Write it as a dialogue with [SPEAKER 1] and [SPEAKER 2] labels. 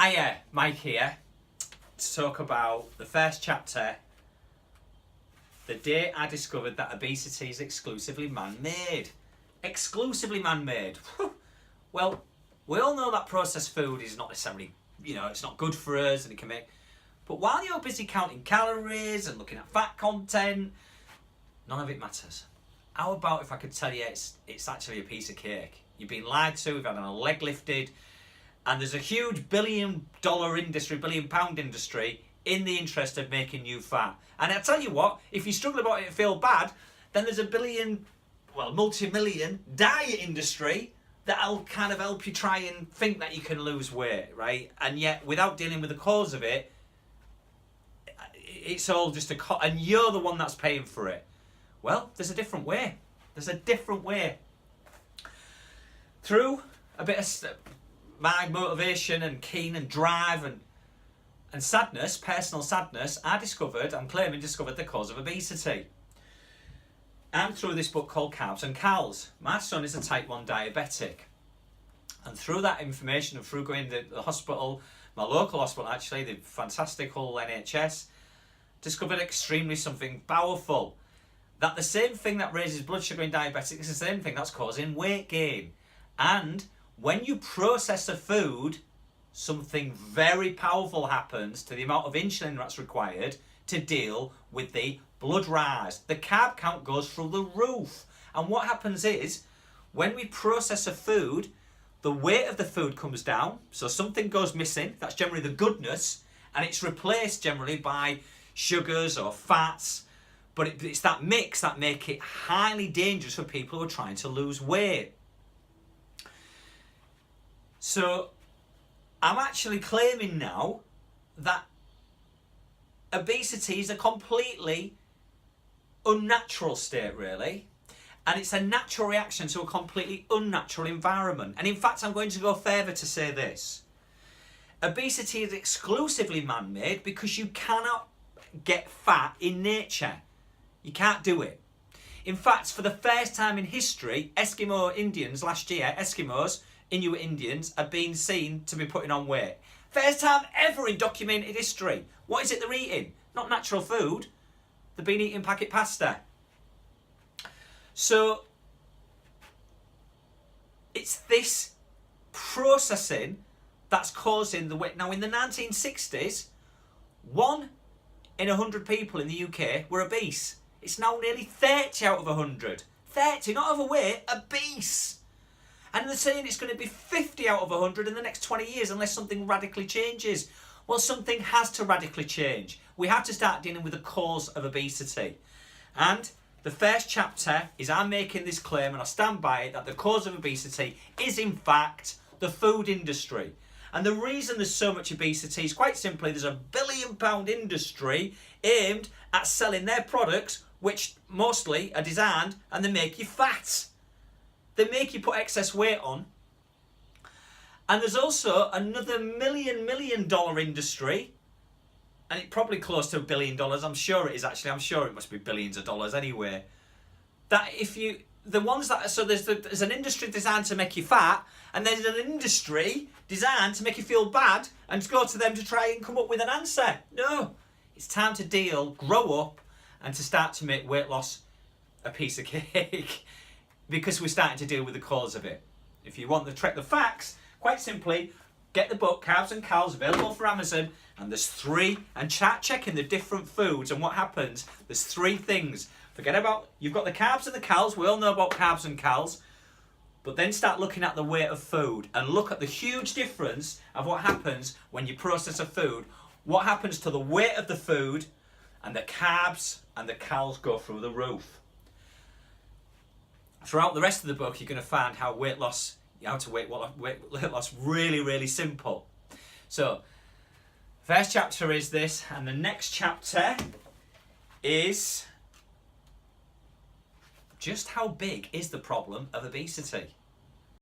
[SPEAKER 1] Hiya, Mike here, to talk about the first chapter, the day I discovered that obesity is exclusively man-made. Exclusively man-made. Well, we all know that processed food is not necessarily, it's not good for us and it can make... But while you're busy counting calories and looking at fat content, none of it matters. How about if I could tell you it's actually a piece of cake? You've been lied to, we've had a leg lifted, and there's a huge billion-pound industry in the interest of making you fat. And I tell you what, if you struggle about it and feel bad, then there's a multi-million diet industry that'll kind of help you try and think that you can lose weight, right? And yet, without dealing with the cause of it, it's all just and you're the one that's paying for it. Well, there's a different way. There's a different way. Through a bit of my motivation and keen and drive and sadness, personal sadness, I'm claiming discovered the cause of obesity. And through this book called Carbs and Cals. My son is a type 1 diabetic. And through that information and through going to the hospital, my local hospital actually, the fantastical NHS, discovered extremely something powerful. That the same thing that raises blood sugar in diabetics is the same thing that's causing weight gain. And when you process a food, something very powerful happens to the amount of insulin that's required to deal with the blood rise. The carb count goes through the roof. And what happens is, when we process a food, the weight of the food comes down, so something goes missing, that's generally the goodness, and it's replaced generally by sugars or fats, but it's that mix that make it highly dangerous for people who are trying to lose weight. So I'm actually claiming now that obesity is a completely unnatural state, really, and it's a natural reaction to a completely unnatural environment. And in fact, I'm going to go further to say this. Obesity is exclusively man-made because you cannot get fat in nature. You can't do it. In fact, for the first time in history, Eskimo Indians last year, Inuit Indians, have been seen to be putting on weight. First time ever in documented history. What is it they're eating? Not natural food. They've been eating packet pasta. So, it's this processing that's causing the weight. Now, in the 1960s, 1 in 100 people in the UK were obese. It's now nearly 30 out of 100. 30, not overweight, obese. And they're saying it's going to be 50 out of 100 in the next 20 years unless something radically changes. Well, something has to radically change. We have to start dealing with the cause of obesity. And the first chapter is I'm making this claim, and I stand by it, that the cause of obesity is in fact the food industry. And the reason there's so much obesity is quite simply there's a billion-pound industry aimed at selling their products, which mostly are designed and they make you fat. They make you put excess weight on. And there's also another million dollar industry, and it's probably close to $1 billion. I'm sure it is actually. I'm sure it must be billions of dollars anyway. That there's an industry designed to make you fat, and there's an industry designed to make you feel bad and to go to them to try and come up with an answer. No, it's time to grow up, and to start to make weight loss a piece of cake. Because we're starting to deal with the cause of it. If you want the facts, quite simply, get the book Carbs and Cals, available for Amazon, and there's 3, and start checking the different foods and what happens. There's 3 things. Forget about, you've got the carbs and the cals, we all know about carbs and cals, but then start looking at the weight of food and look at the huge difference of what happens when you process a food, what happens to the weight of the food, and the carbs and the cals go through the roof. Throughout the rest of the book, you're going to find how weight loss really, really simple. So, first chapter is this, and the next chapter is just how big is the problem of obesity.